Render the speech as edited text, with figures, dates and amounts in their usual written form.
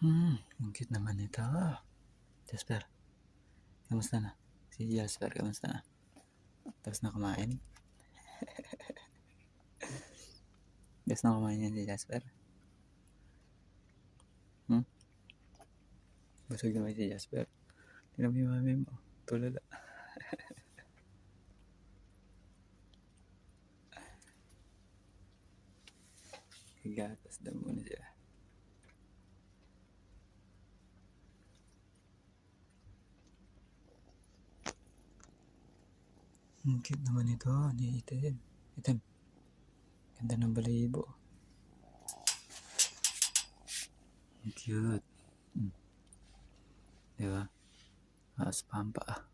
Ang cute naman ito. Jasper, kamusta na? Si Jasper, kamusta na? Tapos na kumain? Tapos na kumain yan si Jasper? Busog naman si Jasper. Tignan mo yung mami mo. Tulala. Higatas daw muna siya. Ang cute naman ito ni Item. Item. Ganda ng balahibo. Ang cute. Diba? Spam pa.